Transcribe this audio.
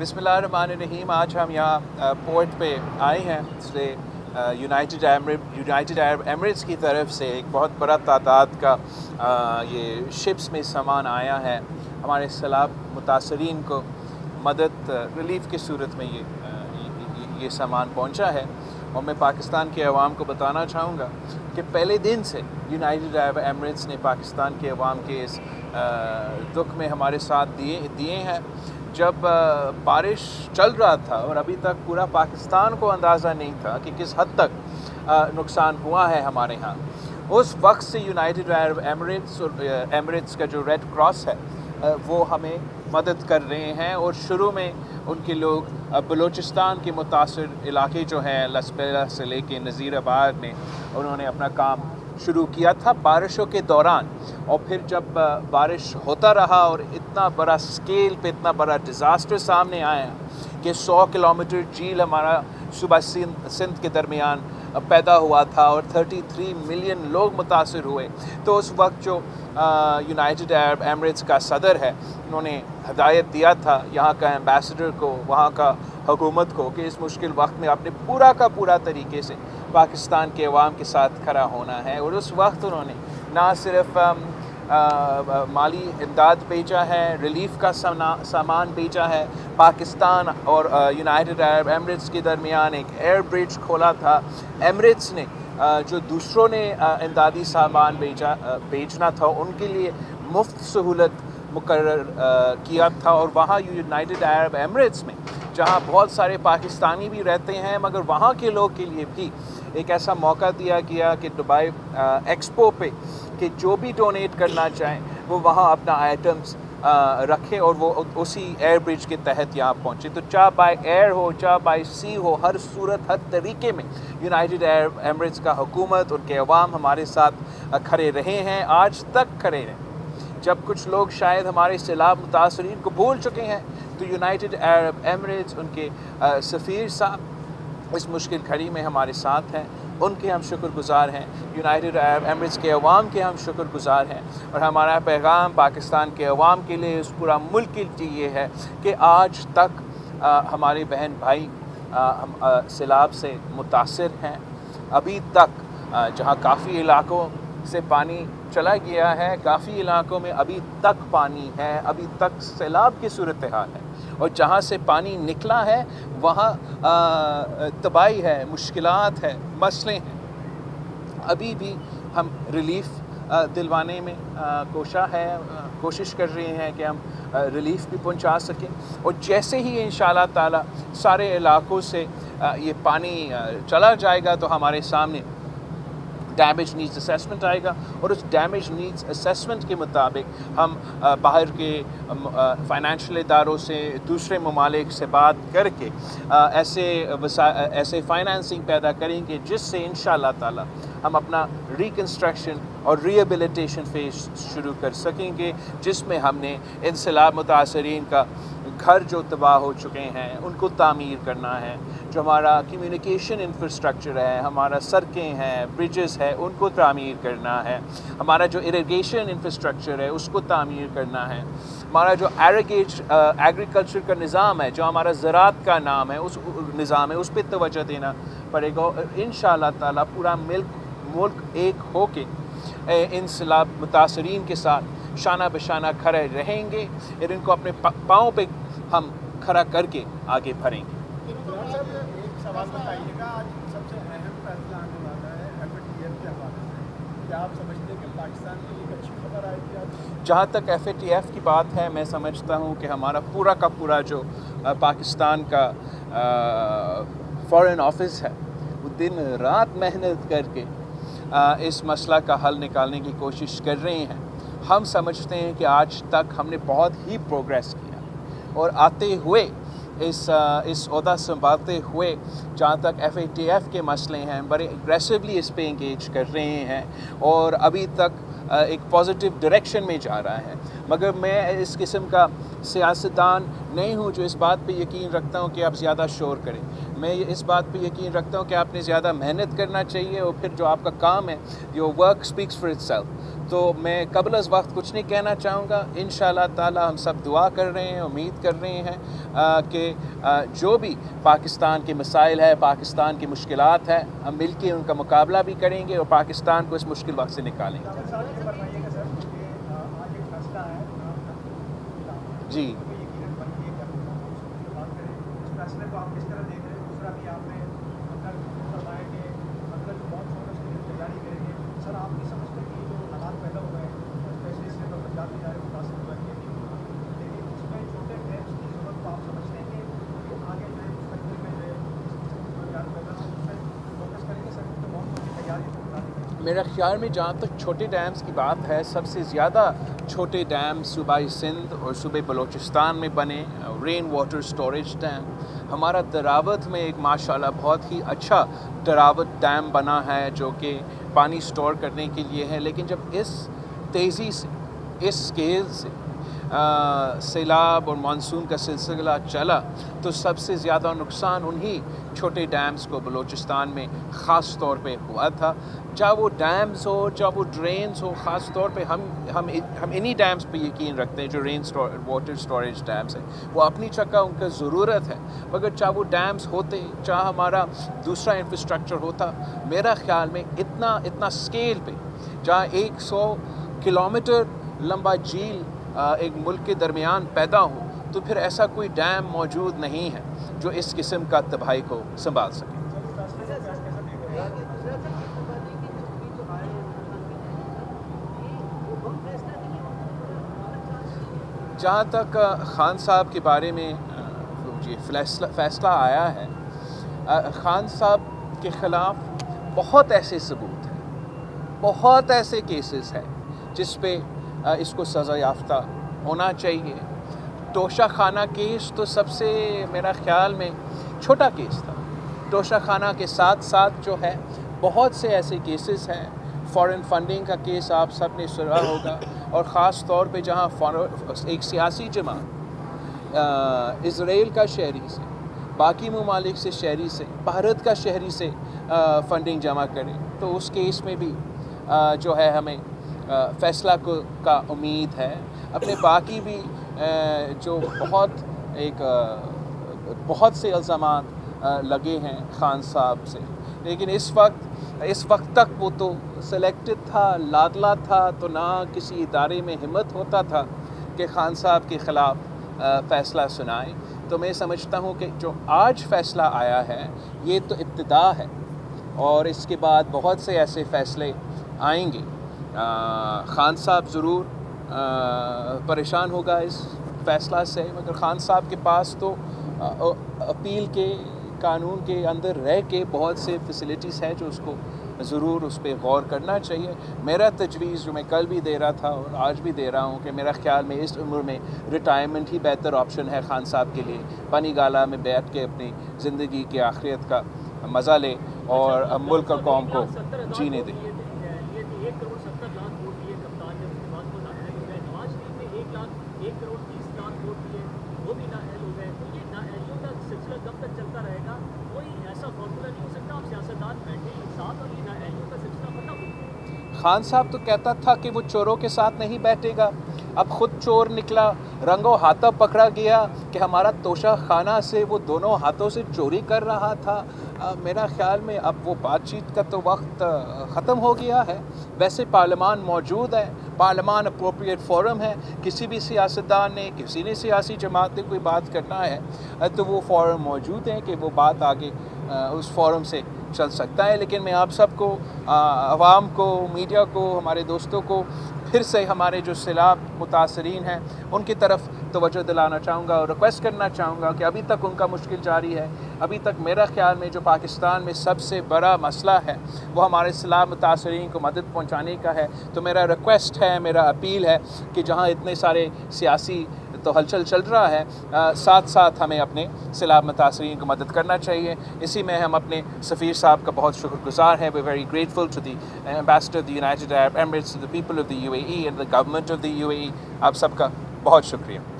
बिस्मिल्लाहिर्रहमानिर्रहीम। आज हम यहाँ पोर्ट पे आए हैं। इसलिए यूनाइटेड अरब एमिरेट्स की तरफ से एक बहुत बड़ा तादाद का ये शिप्स में सामान आया है। हमारे सैलाब मुतासरीन को मदद रिलीफ की सूरत में ये सामान पहुँचा है। और मैं पाकिस्तान के अवाम को बताना चाहूँगा कि पहले दिन से यूनाइटेड अरब एमिरेट्स ने पाकिस्तान के अवाम के इस दुख में हमारे साथ दिए हैं। जब बारिश चल रहा था और अभी तक पूरा पाकिस्तान को अंदाज़ा नहीं था कि किस हद तक नुकसान हुआ है हमारे यहाँ, उस वक्त से यूनाइटेड अरब एमिरेट्स का जो रेड क्रॉस है वो हमें मदद कर रहे हैं। और शुरू में उनके लोग बलूचिस्तान के मुतासर इलाके जो हैं लसपेला से लेके नज़ीराबाद में उन्होंने अपना काम शुरू किया था बारिशों के दौरान। और फिर जब बारिश होता रहा और इतना बड़ा स्केल पे इतना बड़ा डिज़ास्टर सामने आया कि 100 किलोमीटर झील हमारा सूबा सिंध के दरमियान पैदा हुआ था और 33 मिलियन लोग मुतासर हुए, तो उस वक्त जो यूनाइटेड अरब एमिरेट्स का सदर है उन्होंने हदायत दिया था यहाँ का एम्बेसडर को, वहाँ का हुकूमत को कि इस मुश्किल वक्त में आपने पूरा का पूरा तरीके से पाकिस्तान के अवाम के साथ खड़ा होना है। और उस वक्त उन्होंने ना सिर्फ माली इमदाद भेजा है, रिलीफ का सामान भेजा है। पाकिस्तान और यूनाइटेड अरब एमिरेट्स के दरमियान एक एयर ब्रिज खोला था। एमिरेट्स ने जो दूसरों ने इमदादी सामान भेजना था उनके लिए मुफ्त सहूलत मुकर्रर किया था। और वहाँ यूनाइटेड अरब एमिरेट्स में जहाँ बहुत सारे पाकिस्तानी भी रहते हैं, मगर वहाँ के लोग के लिए भी एक ऐसा मौका दिया गया कि दुबई एक्सपो पे कि जो भी डोनेट करना चाहें वो वहाँ अपना आइटम्स रखें और वो उसी एयर ब्रिज के तहत यहाँ पहुँचे। तो चाहे बाय एयर हो चाहे बाय सी हो, हर सूरत हर तरीके में यूनाइटेड अरब एमिरेट्स का हुकूमत उनके अवाम हमारे साथ खड़े रहे हैं, आज तक खड़े हैं। जब कुछ लोग शायद हमारे सैलाब मुतासरीन को भूल चुके हैं, तो यूनाइटेड अरब एमिरेट्स उनके सफ़ीर साहब इस मुश्किल घड़ी में हमारे साथ हैं, उनके हम शुक्रगुज़ार हैं। यूनाइटेड अरब एमिरेट्स के अवाम के हम शुक्रगुज़ार हैं। और हमारा पैगाम पाकिस्तान के अवाम के लिए, इस पूरा मुल्क के लिए ये है कि आज तक हमारे बहन भाई सैलाब से मुतासिर हैं। अभी तक जहाँ काफ़ी इलाकों से पानी चला गया है, काफ़ी इलाकों में अभी तक पानी है, अभी तक सैलाब की सूरत हाल है। और जहाँ से पानी निकला है वहाँ तबाही है, मुश्किलात है, मसले हैं। अभी भी हम रिलीफ दिलवाने में कोशिश कर रहे हैं कि हम रिलीफ भी पहुंचा सकें। और जैसे ही इंशाअल्लाह ताला सारे इलाकों से ये पानी चला जाएगा तो हमारे सामने डैमेज नीड्स असेसमेंट आएगा। और उस डैमेज नीड्स असेसमेंट के मुताबिक हम बाहर के फ़ाइनेंशियल इदारों से, दूसरे ममालिक से बात करके ऐसे फाइनेंसिंग पैदा करेंगे जिससे इंशाअल्लाह ताला हम अपना रिकन्स्ट्रक्शन और रिहेबिलिटेशन फेज़ शुरू कर सकेंगे, जिसमें हमने इन सैलाब मुतासरीन का घर जो तबाह हो चुके हैं उनको तामीर करना है, जो हमारा कम्युनिकेशन इंफ्रास्ट्रक्चर है, हमारा सड़कें हैं, ब्रिजेस है, उनको तामीर करना है, हमारा जो इरिगेशन इंफ्रास्ट्रक्चर है उसको तामीर करना है, हमारा जो एग्रीकल्चर का निज़ाम है, जो हमारा ज़राअत का नाम है, उस निज़ाम है, उस पर तवज्जो देना पड़ेगा। इंशाअल्लाह ताला पूरा मुल्क एक होके इन सैलाब मुतासरीन के साथ शाना बशाना खड़े रहेंगे और इनको अपने पाँव पे हम खड़ा करके आगे बढ़ेंगे। एक सवाल बताइएगा, आज सबसे अहम फैसला आने वाला है FATF के हवाले से। क्या आप समझते हैं कि पाकिस्तान के लिए एक अच्छी खबर आएगी आज? जहाँ तक FATF की बात है, मैं समझता हूँ कि हमारा पूरा का पूरा जो पाकिस्तान का फ़ॉरेन ऑफिस है वो दिन रात मेहनत करके इस मसला का हल निकालने की कोशिश कर रहे हैं। हम समझते हैं कि आज तक हमने बहुत ही प्रोग्रेस किया और आते हुए इस ओहदा संभालते हुए जहाँ तक FATF के मसले हैं बड़े एग्रेसिवली इस पे इंगेज कर रहे हैं और अभी तक एक पॉजिटिव डायरेक्शन में जा रहा है। मगर मैं इस किस्म का सियासतदान नहीं हूँ जो इस बात पे यकीन रखता हूँ कि आप ज़्यादा शोर करें। मैं इस बात पे यकीन रखता हूँ कि आपने ज़्यादा मेहनत करना चाहिए और फिर जो आपका काम है, your work speaks for itself. तो मैं कबल अज़ वक्त कुछ नहीं कहना चाहूँगा। इंशाअल्लाह ताला हम सब दुआ कर रहे हैं, उम्मीद कर रहे हैं कि जो भी पाकिस्तान के मसाइल है, पाकिस्तान की मुश्किलात है, हम मिल के उनका मुकाबला भी करेंगे और पाकिस्तान को इस मुश्किल वक्त से निकालेंगे। जी, मेरा ख्याल में जहाँ तक छोटे डैम्स की बात है, सबसे ज़्यादा छोटे डैम सूबाई सिंध और सूबे बलूचिस्तान में बने रेन वाटर स्टोरेज डैम। हमारा दरावत में एक माशाल्लाह बहुत ही अच्छा दरावत डैम बना है जो कि पानी स्टोर करने के लिए है। लेकिन जब इस तेज़ी से, इस स्केल से सैलाब और मानसून का सिलसिला चला तो सबसे ज़्यादा नुकसान उन्हीं छोटे डैम्स को बलूचिस्तान में ख़ास तौर पे हुआ था। चाहे वो डैम्स हो, चाहे वो ड्रेन्स हो, ख़ास तौर पे हम इन्हीं डैम्स पे यकीन रखते हैं जो वाटर स्टोरेज डैम्स हैं। वो अपनी जगह उनका ज़रूरत है, मगर चाहे वो डैम्स होते, चाहे हमारा दूसरा इंफ्रास्ट्रक्चर होता, मेरा ख़्याल में इतना स्केल पे, जहाँ 100 किलोमीटर लंबा झील एक मुल्क के दरमियान पैदा हो, तो फिर ऐसा कोई डैम मौजूद नहीं है जो इस किस्म का तबाही को संभाल सके। जहाँ तक खान साहब के बारे में ये फ़ैसला आया है, खान साहब के ख़िलाफ़ बहुत ऐसे सबूत हैं, बहुत ऐसे केसेस हैं जिस पे इसको सज़ा याफ्ता होना चाहिए। तोशा खाना केस तो सबसे मेरा ख़्याल में छोटा केस था। तोशा खाना के साथ साथ जो है बहुत से ऐसे केसेस हैं। फ़ॉरेन फंडिंग का केस आप सब ने सुना होगा, और ख़ास तौर पे जहाँ एक सियासी जमात इज़राइल का शहरी से, बाकी ममालिक से शहरी से, भारत का शहरी से फंडिंग जमा करे, तो उस केस में भी जो है हमें फ़ैसला का उम्मीद है। अपने बाकी भी जो बहुत से इल्ज़ामात लगे हैं खान साहब से, लेकिन इस वक्त तक वो तो सेलेक्टेड था, लाडला था, तो ना किसी इदारे में हिम्मत होता था कि खान साहब के ख़िलाफ़ फ़ैसला सुनाए। तो मैं समझता हूँ कि जो आज फ़ैसला आया है ये तो इब्तिदा है, और इसके बाद बहुत से ऐसे फ़ैसले आएंगे। खान साहब ज़रूर परेशान होगा इस फ़ैसला से, मगर खान साहब के पास तो अपील के कानून के अंदर रह के बहुत से फैसिलिटीज़ हैं जो उसको ज़रूर उस पर गौर करना चाहिए। मेरा तजवीज़ जो मैं कल भी दे रहा था और आज भी दे रहा हूँ कि मेरा ख़्याल में इस उम्र में रिटायरमेंट ही बेहतर ऑप्शन है खान साहब के लिए। पानी गाला में बैठ के अपनी ज़िंदगी की आखिरत का मज़ा ले और मुल्क और कौम को जीने दे। खान साहब तो कहता था कि वो चोरों के साथ नहीं बैठेगा, अब ख़ुद चोर निकला, रंगों हाथा पकड़ा गया कि हमारा तोशा खाना से वो दोनों हाथों से चोरी कर रहा था। मेरा ख़्याल में अब वो बातचीत का तो वक्त ख़त्म हो गया है। वैसे पार्लियामान मौजूद है, पार्लियामान अप्रोप्रिएट फोरम है। किसी भी सियासतदान ने, किसी ने सियासी जमात ने कोई बात करना है तो वो फोरम मौजूद है कि वो बात आगे उस फोरम से चल सकता है। लेकिन मैं आप सबको, आवाम को, मीडिया को, हमारे दोस्तों को फिर से हमारे जो सैलाब मुतासरीन हैं उनकी तरफ तवज्जो दिलाना चाहूँगा और रिक्वेस्ट करना चाहूँगा कि अभी तक उनका मुश्किल जारी है। अभी तक मेरा ख़्याल में जो पाकिस्तान में सबसे बड़ा मसला है वो हमारे सैलाब मुतासरीन को मदद पहुँचाने का है। तो मेरा रिक्वेस्ट है, मेरा अपील है कि जहाँ इतने सारे सियासी तो हलचल चल रहा है, साथ साथ हमें अपने सैलाब मुतासरीन को मदद करना चाहिए। इसी में हम अपने सफ़ीर साहब का बहुत शुक्रगुज़ार हैं। We very grateful to the ambassador of the United Arab Emirates, to the people of the UAE and the government of the UAE। आप सबका बहुत शुक्रिया।